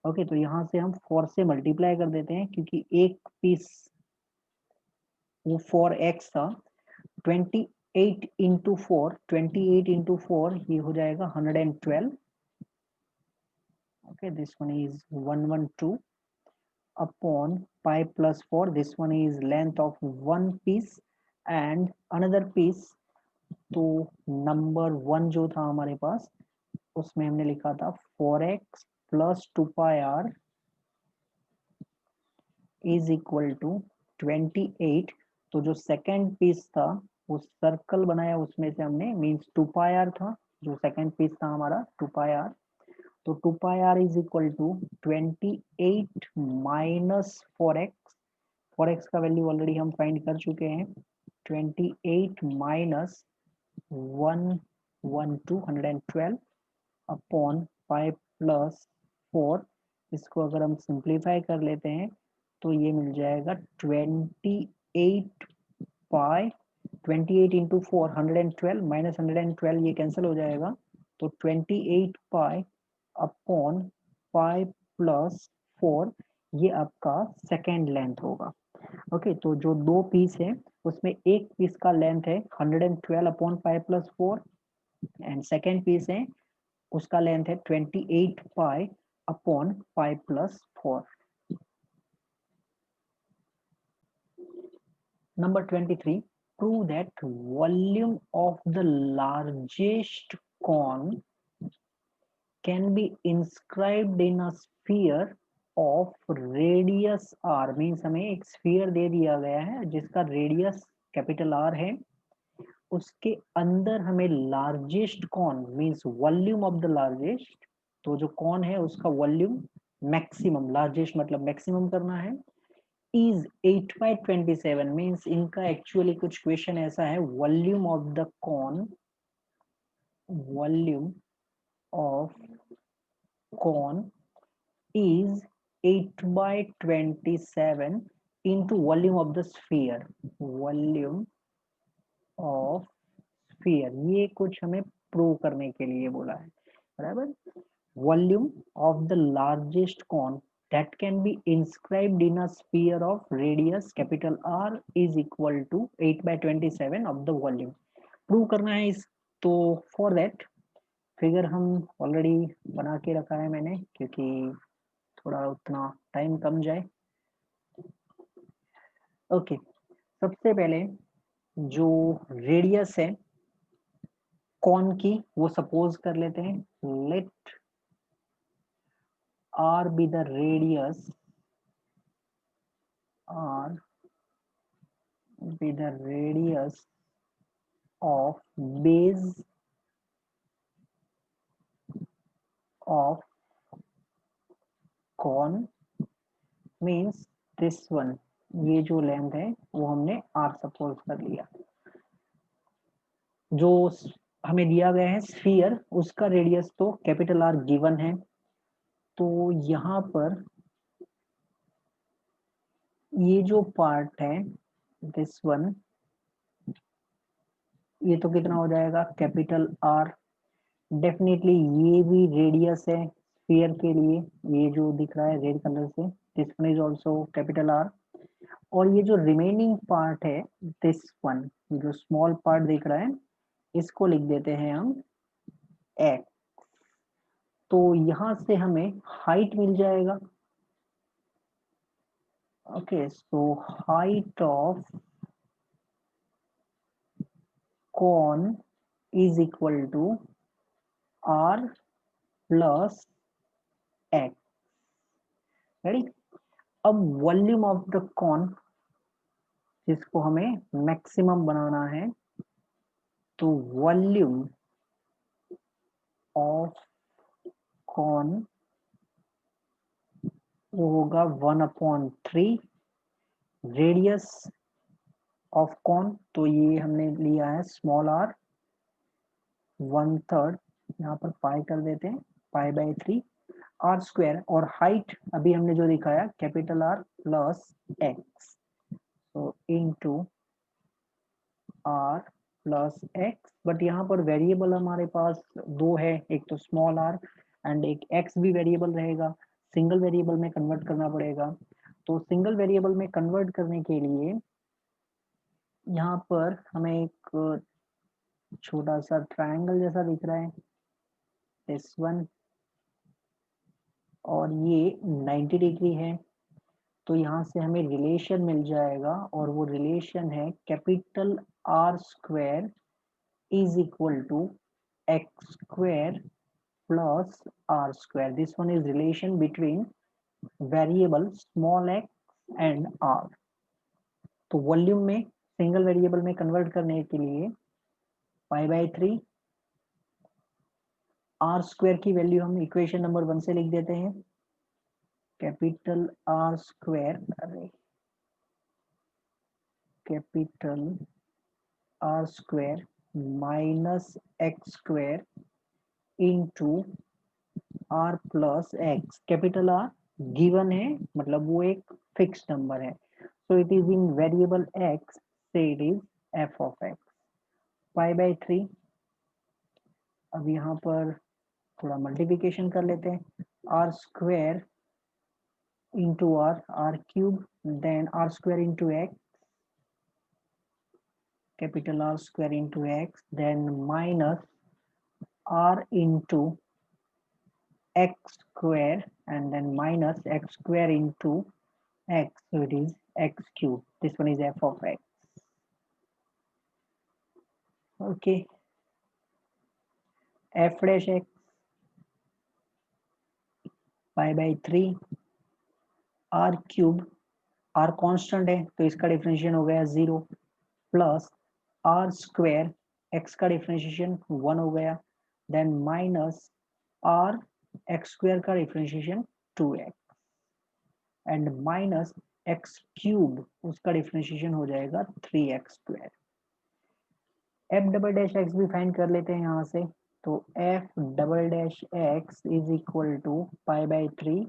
ओके, तो यहाँ से हम 4 से मल्टीप्लाई कर देते हैं क्योंकि एक पीस वो 4x था। 28 इंटू 4, 28 इंटू 4 ये हो जाएगा 112। Okay, this one is 112 upon pi plus 4, this one is length of one piece and another piece। तो नंबर 1 जो था हमारे पास उसमें हमने लिखा था 4x plus 2 pi r is equal to 28। तो जो सेकेंड पीस था वो सर्कल बनाया, उसमें से हमने मीन्स 2 pi r था, जो सेकेंड पीस था हमारा 2 pi r। तो 2 pi r is equal to 28 minus 4x। 4x का वैल्यू ऑलरेडी हम फाइंड कर चुके हैं। 28 माइनस 112 अपॉन पाई प्लस 4। इसको अगर हम सिंप्लीफाई कर लेते हैं तो ये मिल जाएगा 28 पाई, 28 इंटू 4 112 माइनस 112 ये कैंसिल हो जाएगा। तो 28 पाई अपॉन पाई प्लस 4 ये आपका सेकेंड लेंथ होगा। ओके, तो जो दो पीस है उसमें एक पीस का लेंथ है 112 upon pi plus 4 and second piece है उसका लेंथ है 28 pi upon pi plus 4। Number 23, prove that volume of the largest cone can be inscribed in a sphere of radius r। Means हमें एक sphere दे दिया गया है जिसका रेडियस कैपिटल R है, उसके अंदर हमें largest cone means volume of the largest, तो जो कॉन है उसका वॉल्यूम मैक्सिमम, लार्जेस्ट मतलब मैक्सिमम करना है, इज 8/27। मीन्स इनका एक्चुअली कुछ क्वेश्चन ऐसा है, volume of the cone, volume of cone is 8/27 into volume of the sphere, volume of sphere। ये कुछ हमें प्रूव करने के लिए बोला है। बराबर, volume of the largest cone that can be inscribed in a sphere of radius capital R is equal to 8/27 of the volume। Prove करना है इस, तो फॉर दैट फिगर हम ऑलरेडी बना के रखा है मैंने, क्योंकि थोड़ा उतना टाइम कम जाए। ओके, सबसे पहले जो रेडियस है कॉन की वो सपोज कर लेते हैं, let R be the radius, R be the radius of base of cone. Means this one, ये जो लेंथ है वो हमने आर सपोज कर लिया। जो हमें दिया गया है स्फीयर उसका रेडियस तो कैपिटल आर गिवन है, तो यहाँ पर ये जो पार्ट है दिस वन, ये तो कितना हो जाएगा कैपिटल आर। डेफिनेटली ये भी रेडियस है स्फीयर के लिए, ये जो दिख रहा है रेड कलर से, this one is also capital R. और ये जो रिमेनिंग पार्ट है दिस वन, जो स्मॉल पार्ट दिख रहा है इसको लिख देते हैं हम एक्स। तो यहां से हमें हाइट मिल जाएगा। Okay, so height of cone is equal to R plus X. Ready, अब वॉल्यूम ऑफ द कॉन जिसको हमें मैक्सिमम बनाना है, तो वॉल्यूम ऑफ कॉन वो होगा 1/3 रेडियस ऑफ कॉन, तो ये हमने लिया है स्मॉल r 1/3, यहाँ पर पाई कर देते हैं, π/3 r स्क्वायर, और हाइट अभी हमने जो दिखाया कैपिटल R प्लस x, तो into r plus x, but यहाँ पर वेरिएबल हमारे पास दो है, एक तो स्मॉल r एंड एक x भी वेरिएबल रहेगा, सिंगल वेरिएबल में कन्वर्ट करना पड़ेगा। तो सिंगल वेरिएबल में कन्वर्ट करने के लिए यहाँ पर हमें एक छोटा सा ट्रायंगल जैसा दिख रहा है, दिस वन, और ये 90 डिग्री है, तो यहाँ से हमें रिलेशन मिल जाएगा, और वो रिलेशन है capital R square is equal to x square plus r square. This one is relation between variable small x and r। तो वॉल्यूम में सिंगल वेरिएबल में कन्वर्ट करने के लिए π/3 r स्क्वायर की वैल्यू हम इक्वेशन नंबर 1 से लिख देते हैं, कैपिटल R स्क्वायर, अरे capital R square minus x square into R plus x। Capital R given है, मतलब वो एक फिक्स नंबर है, सो it is in variable x, से it is f of x। π/3, अब यहाँ पर थोड़ा मल्टीप्लिकेशन कर लेते हैं, r square into r cube, then r square into x, capital R square into x, then minus r into x square, and then minus x square into x, so it is x cube. This one is f of x. Okay, f dash x π/3 r cube, r constant है तो इसका differentiation हो गया 0, plus r square, x का differentiation 1 हो गया, then minus r x square का differentiation 2x, and minus x cube, उसका डिफरेंशिएशन हो जाएगा 3x square. f double dash x भी फाइंड कर लेते हैं यहाँ से, तो f double dash x is equal to π/3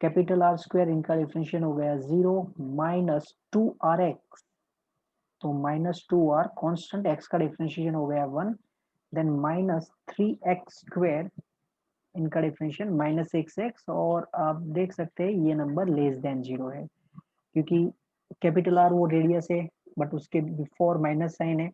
capital R square, इनका डिफरेंशिएशन हो गया 0, माइनस 2rx, तो माइनस 2r कांस्टेंट, x का डिफरेंशिएशन हो गया 1, देन माइनस 3x स्क्वायर, इनका डिफरेंशिएशन माइनस x, और आप देख सकते हैं ये नंबर लेस देन 0 है, क्योंकि कैपिटल R वो रेडियस है बट उसके बिफोर माइनस साइन है,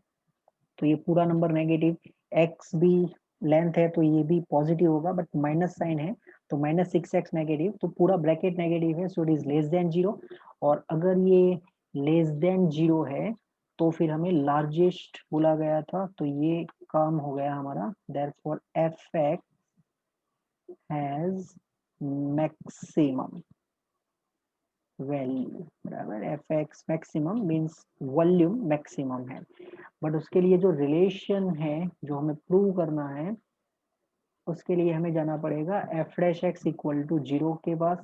तो ये पूरा नंबर नेगेटिव, x भी लेंथ है तो ये भी पॉजिटिव होगा, बट माइनस साइन है तो माइनस 6x नेगेटिव, तो पूरा ब्रैकेट नेगेटिव है, सो इट इज लेस देन 0। और अगर ये लेस देन 0 है तो फिर हमें लार्जेस्ट बोला गया था, तो ये काम हो गया हमारा, therefore fx has maximum value, बराबर, fx maximum means volume maximum है। बट उसके लिए जो रिलेशन है जो हमें प्रूव करना है, उसके लिए हमें जाना पड़ेगा f dash x equal to 0 के पास,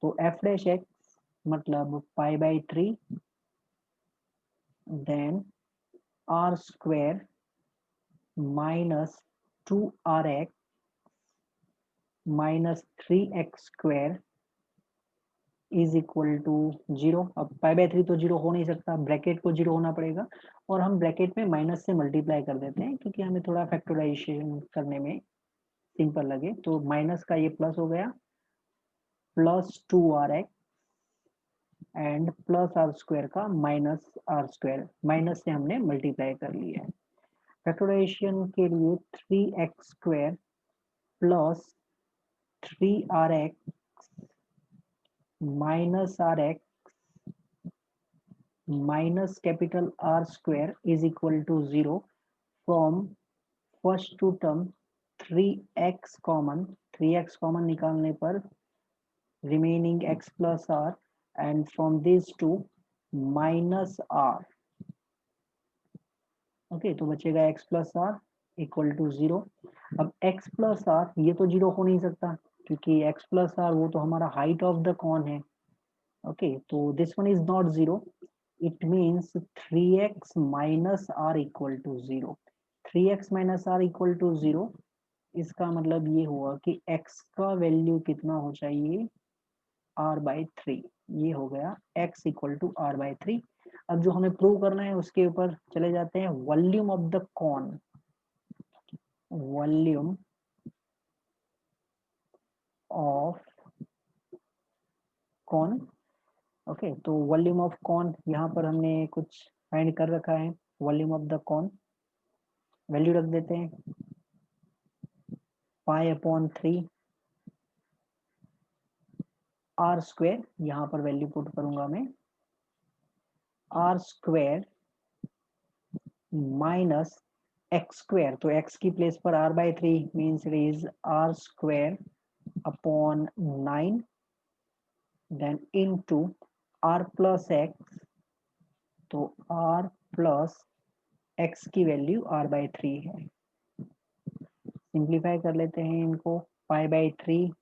तो f डैश एक्स मतलब π/3 then r square minus 2rx minus 3x square is equal to 0। अब π/3 तो 0 हो नहीं सकता, ब्रैकेट को 0 होना पड़ेगा, और हम ब्रैकेट में माइनस से मल्टीप्लाई कर देते हैं क्योंकि हमें थोड़ा फैक्टराइजेशन करने में सिंपल लगे, तो माइनस का ये प्लस हो गया, plus 2rx and plus r square का माइनस r स्क्वायर, माइनस से हमने मल्टीप्लाई कर लिया है। फैक्टराइजेशन के लिए 3x square plus 3rx minus rx minus capital R square is equal to 0, from first two term 3x common, 3x common निकालने पर remaining x plus r, and from these two minus R. Okay, तो बचेगा x plus R equal to 0। अब x plus are ये तो 0 हो नहीं सकता, क्योंकि x प्लस आर वो तो हमारा हाइट ऑफ द कॉन है। ओके, तो this one is not 0, it means 3x minus R equal to 0। 3x minus R equal to 0, इसका मतलब ये हुआ कि x का वैल्यू कितना हो चाहिए, r/3। ये हो गया x इक्वल टू r/3। अब जो हमें प्रूव करना है उसके ऊपर चले जाते हैं। Volume of the cone, volume of cone. Okay, तो वॉल्यूम ऑफ कॉन यहाँ पर हमने कुछ फाइंड कर रखा है। Volume of the cone value रख देते हैं π/3 आर स्क्वायर, यहाँ पर वैल्यू पुट करूंगा मैं, R square minus X square, तो एक्स की प्लेस पर r/3 means it is R square upon 9, then into r plus X, तो r प्लस x की वैल्यू r/3 है। सिंप्लीफाई कर लेते हैं इनको। π/3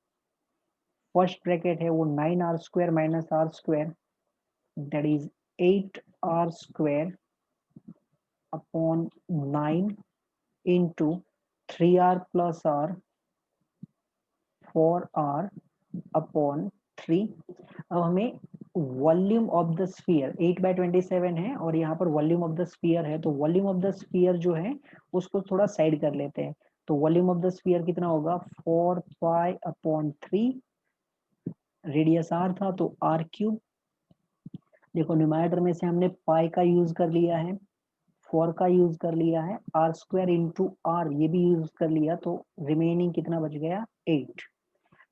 फर्स्ट ब्रैकेट है वो 9r square minus r square, that is 8r square upon 9 into 3r plus r 4r upon 3। अब हमें वॉल्यूम ऑफ द स्फीयर 8/27 है और यहाँ पर वॉल्यूम ऑफ द स्फीयर है, तो वॉल्यूम ऑफ द स्फीयर जो है उसको थोड़ा साइड कर लेते हैं। तो वॉल्यूम ऑफ द स्फीयर कितना होगा, 4π/3, रेडियस r था तो r³। देखो न्यूमरेटर में से हमने पाई का यूज कर लिया है, 4 का यूज कर लिया है, आर स्क्वायर इंटू आर ये भी यूज कर लिया, तो रिमेनिंग कितना बच गया, 8।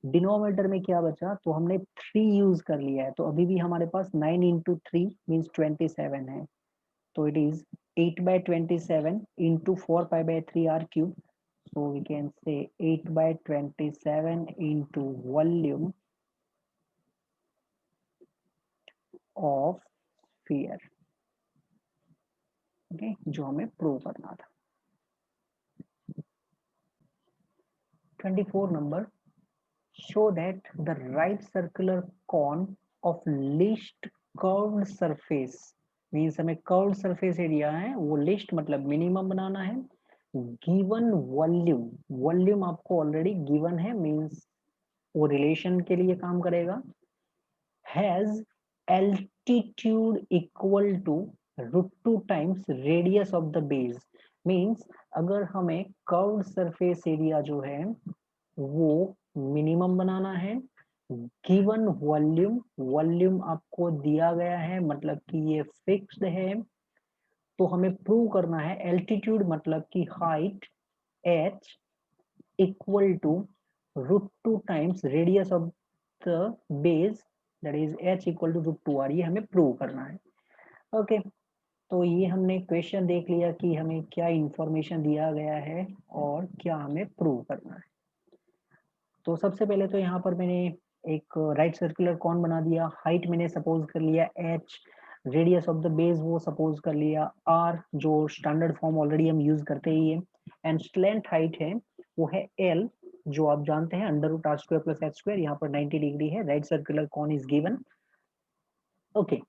डिनोमिनेटर में क्या बचा, तो हमने 3 यूज कर लिया है, तो अभी भी हमारे पास 9 इंटू 3 मीन्स 27 है, तो it is 8/27 into 4π/3 r³। so we can say 8/27 into volume of sphere। Okay, जो हमें प्रूव करना था। 24 number, show that the right circular cone of least curved surface, means हमें कर्व्ड सरफेस एरिया है वो least मतलब मिनिमम बनाना है। गिवन वॉल्यूम, वॉल्यूम आपको ऑलरेडी गिवन है मीन्स वो रिलेशन के लिए काम करेगा। Has altitude equal to √2 times radius of the base, means अगर हमें कर्व्ड सरफेस एरिया जो है वो मिनिमम बनाना है, गिवन वॉल्यूम, वॉल्यूम आपको दिया गया है मतलब कि ये फिक्स्ड है, तो हमें प्रूव करना है एल्टीट्यूड मतलब कि height h equal to √2 times radius of the base, that is h equal to √2r, ये हमें प्रूव करना है। ओके, तो ये हमने क्वेश्चन देख लिया कि हमें क्या इंफॉर्मेशन दिया गया है और क्या हमें प्रूव करना है। तो सबसे पहले तो यहाँ पर मैंने एक राइट सर्कुलर कॉन बना दिया, हाइट मैंने सपोज कर लिया h, radius of the base वो सपोज कर लिया r, जो स्टैंडर्ड फॉर्म ऑलरेडी हम यूज करते ही है, एंड स्लैंट हाइट है वो है l, जो आप जानते हैं √r² + h², यहाँ पर 90 डिग्री है। Right circular cone is given. Okay,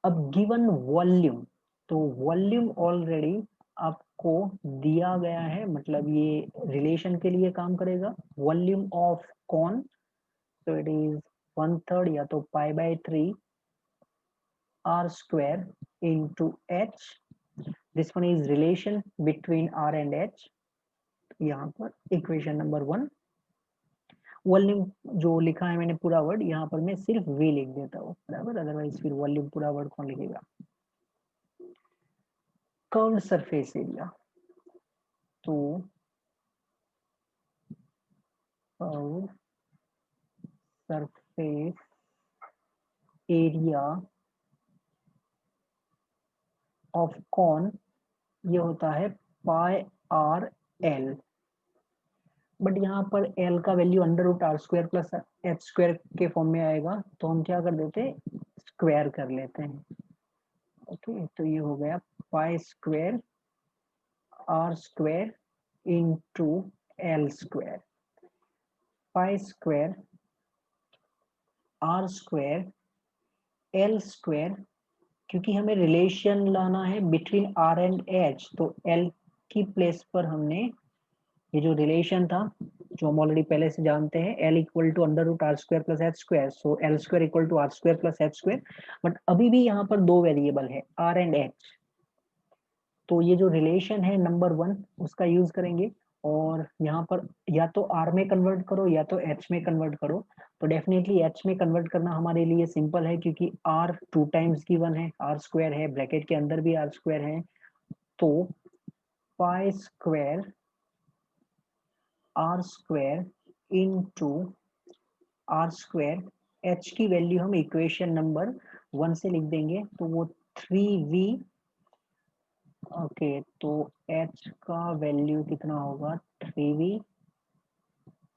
अब गिवन वॉल्यूम, तो वॉल्यूम ऑलरेडी आपको दिया गया है मतलब ये रिलेशन के लिए काम करेगा। Volume of cone, so it is 1/3 या तो π/3 r² into h, this one is relation between r and h। यहाँ पर इक्वेशन नंबर 1, वॉल्यूम जो लिखा है मैंने पूरा वर्ड, यहाँ पर मैं सिर्फ v लिख देता हूँ बराबर, अदरवाइज फिर वॉल्यूम पूरा वर्ड कौन लिखेगा। कर्व्ड सरफेस एरिया, तो curved surface area of cone ये होता है πr/l, बट यहाँ पर l का वैल्यू √r² + h² के फॉर्म में आएगा, तो हम क्या कर देते हैं, स्क्वायर कर लेते हैं। ओके, तो ये हो गया pi square R square into L square. Pi square R square L square, क्योंकि हमें रिलेशन लाना है बिटवीन आर एंड एच, तो एल की प्लेस पर हमने ये जो रिलेशन था जो हम ऑलरेडी पहले से जानते हैं, L equal to under root R square plus H square, so L square equal to R square plus H square. But अभी भी यहाँ पर दो वेरिएबल है आर एंड एच, तो ये जो रिलेशन है नंबर 1 उसका यूज करेंगे, और यहाँ पर या तो आर में कन्वर्ट करो या तो एच में कन्वर्ट करो। तो डेफिनेटली एच में कन्वर्ट करना हमारे लिए सिंपल है, क्योंकि आर 2 टाइम्स गिवन है, आर स्क्वायर है, ब्रैकेट के अंदर भी आर स्क्वायर है, तो pi square R square into R square, H की वैल्यू हम इक्वेशन नंबर 1 से लिख देंगे, तो वो 3v। ओके, तो एच का वैल्यू कितना होगा 3v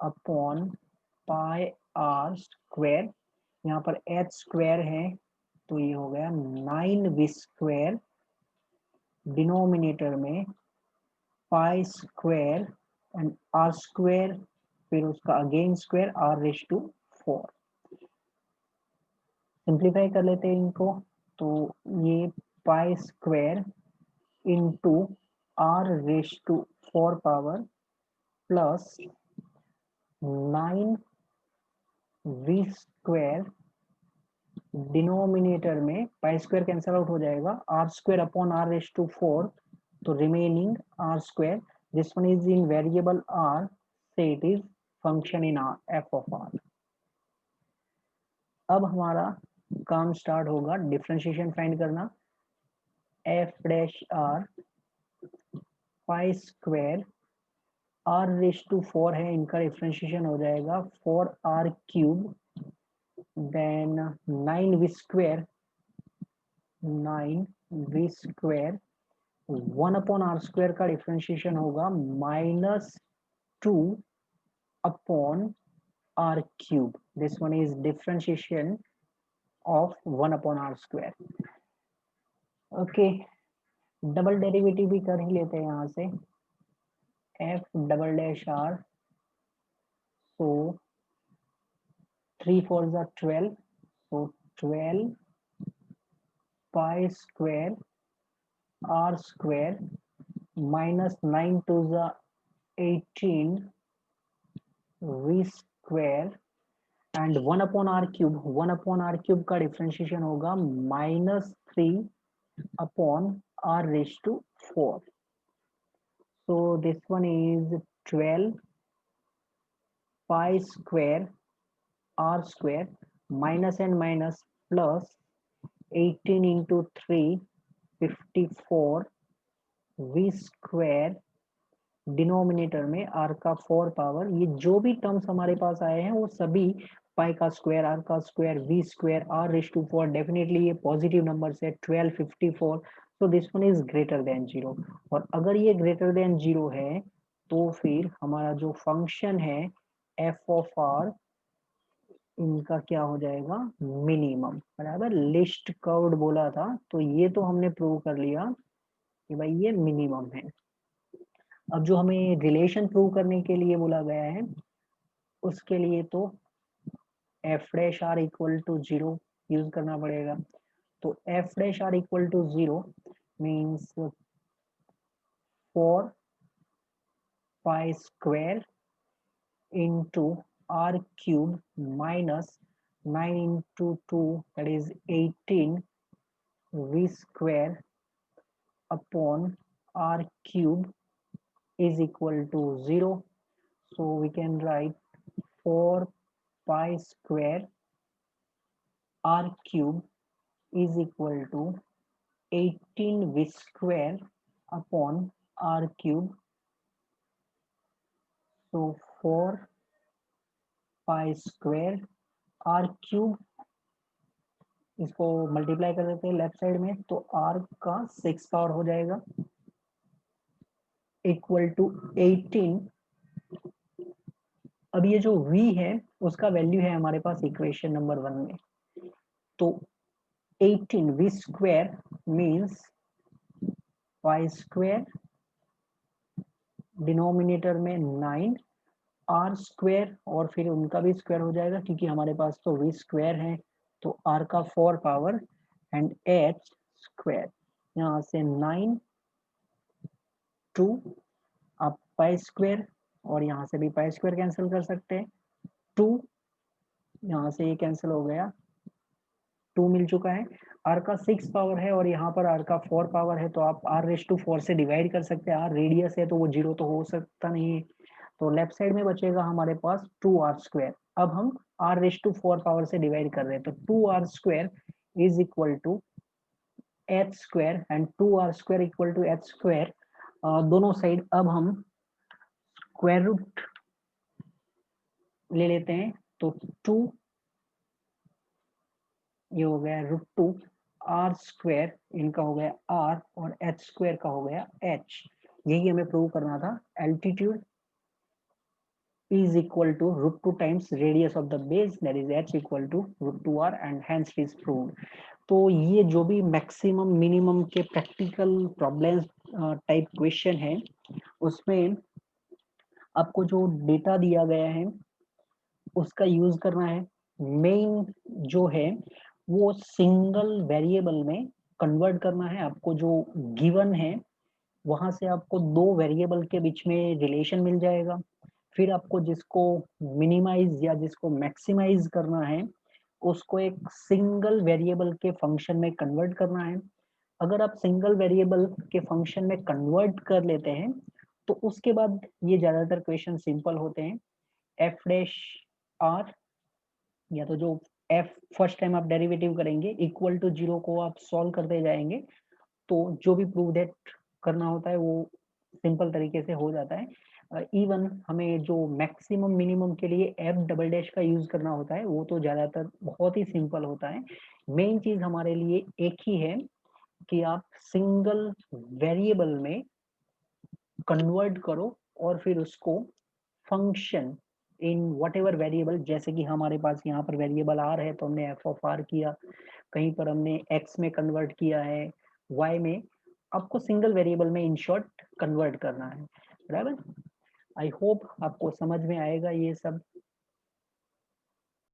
upon pi are square, यहाँ पर एच स्क्वायर है तो ये हो गया 9v स्क्वायर, डिनोमिनेटर में pi square and r square, फिर उसका again square are raise to 4। Simplify कर लेते हैं इनको, तो ये pi square into r raise to 4 power plus 9v square, denominator में पाई स्क्वायर कैंसिल आउट हो जाएगा, r square upon r raise to 4, तो remaining r square, this one is in variable r, so it is function in r f of r. अब हमारा काम start होगा differentiation find करना। F dash R pi square are raise to 4 है, इनका differentiation हो जाएगा 4r cube, then 9v square 1 upon are square का डिफरेंशिएशन होगा -2 upon are cube, this one is differentiation of 1 upon are square. Okay, double derivative भी कर ही लेते हैं यहाँ से, F double dash R, so 3 4 are 12, so 12 pi square r square minus 9 to the 18 v square and 1 upon r cube, 1 upon r cube का differentiation होगा -3 upon r raised to 4, so this one is 12 pi square r square minus and minus plus 18 into 3 54 v square, denominator में r का 4 power, ये जो भी terms हमारे पास आए हैं वो सभी पाई का स्क्वायर, r का square, v square, r raise to 4, definitely ये पॉजिटिव नंबर्स है 12 54, so this one is greater than 0। और अगर ये ग्रेटर देन 0 है तो फिर हमारा जो फंक्शन है एफ ऑफ आर, इनका क्या हो जाएगा मिनिमम, बराबर। लिस्ट कर्व्ड बोला था तो ये तो हमने प्रूव कर लिया कि भाई ये मिनिमम है। अब जो हमें रिलेशन प्रूव करने के लिए बोला गया है उसके लिए तो F dash R equal to 0 use करना पड़ेगा, तो F dash R equal to 0 means 4 pi square into r cube minus 9 into 2, that is 18 v square upon r cube is equal to 0. So we can write 4 pi square r cube is equal to 18 v square upon r cube. So 4 pi square r cube, इसको multiply कर देते हैं left side में, तो r का 6 power हो जाएगा equal to 18। अब ये जो v है उसका वैल्यू है हमारे पास इक्वेशन नंबर 1 में, तो 18 v square means pi square, denominator में 9 आर स्क्वायर, और फिर उनका भी स्क्वायर हो जाएगा क्योंकि हमारे पास तो वी स्क्वायर है, तो आर का 4 पावर एंड एच स्क्वायर, यहाँ से 9 2 आप पाई स्क्वायर, और यहाँ से भी पाई स्क्वायर कैंसिल कर सकते हैं, 2 यहाँ से ये कैंसिल हो गया, 2 मिल चुका है, आर का 6 पावर है और यहाँ पर आर का 4 पावर है, तो आप आर रेस टू 4 से डिवाइड कर सकते हैं, आर रेडियस है तो वो 0 तो हो सकता नहीं है, तो लेफ्ट साइड में बचेगा हमारे पास 2r स्क्वायर। अब हम r रेस टू 4 पावर से डिवाइड कर रहे हैं, तो 2r square is equal to h square, and 2r square equal to h square, दोनों साइड अब हम स्क्वायर रूट ले लेते हैं, तो 2 ये हो गया √2 r स्क्वायर, इनका हो गया r, और h स्क्वायर का हो गया h। यही हमें प्रूव करना था, altitude is equal to √2 times radius of the base, that is h equal to √2r, and hence it is proved। तो ये जो भी मैक्सिमम मिनिमम के प्रैक्टिकल प्रॉब्लम्स टाइप क्वेश्चन है, उसमें आपको जो डेटा दिया गया है उसका यूज करना है। मेन जो है वो सिंगल वेरिएबल में कन्वर्ट करना है, आपको जो गिवन है वहां से आपको दो वेरिएबल के बीच में रिलेशन मिल जाएगा, फिर आपको जिसको मिनिमाइज या जिसको मैक्सिमाइज करना है उसको एक सिंगल वेरिएबल के फंक्शन में कन्वर्ट करना है। अगर आप सिंगल वेरिएबल के फंक्शन में कन्वर्ट कर लेते हैं तो उसके बाद ये ज्यादातर क्वेश्चन सिंपल होते हैं, एफ डैश आर, या तो जो एफ फर्स्ट टाइम आप डेरिवेटिव करेंगे इक्वल टू 0 को आप सॉल्व करते जाएंगे, तो जो भी प्रूव दैट करना होता है वो सिंपल तरीके से हो जाता है। इवन हमें जो मैक्सिमम मिनिमम के लिए एफ डबल डैश का यूज करना होता है वो तो ज्यादातर बहुत ही सिंपल होता है। मेन चीज हमारे लिए एक ही है कि आप सिंगल वेरिएबल में कन्वर्ट करो और फिर उसको function in what ever variable, जैसे कि हमारे पास यहाँ पर वेरिएबल आर है तो हमने एफ ऑफ आर किया, कहीं पर हमने एक्स में कन्वर्ट किया है, वाई में, आपको सिंगल वेरिएबल में इन शॉर्ट कन्वर्ट करना है, बराबर। आई होप आपको समझ में आएगा ये सब।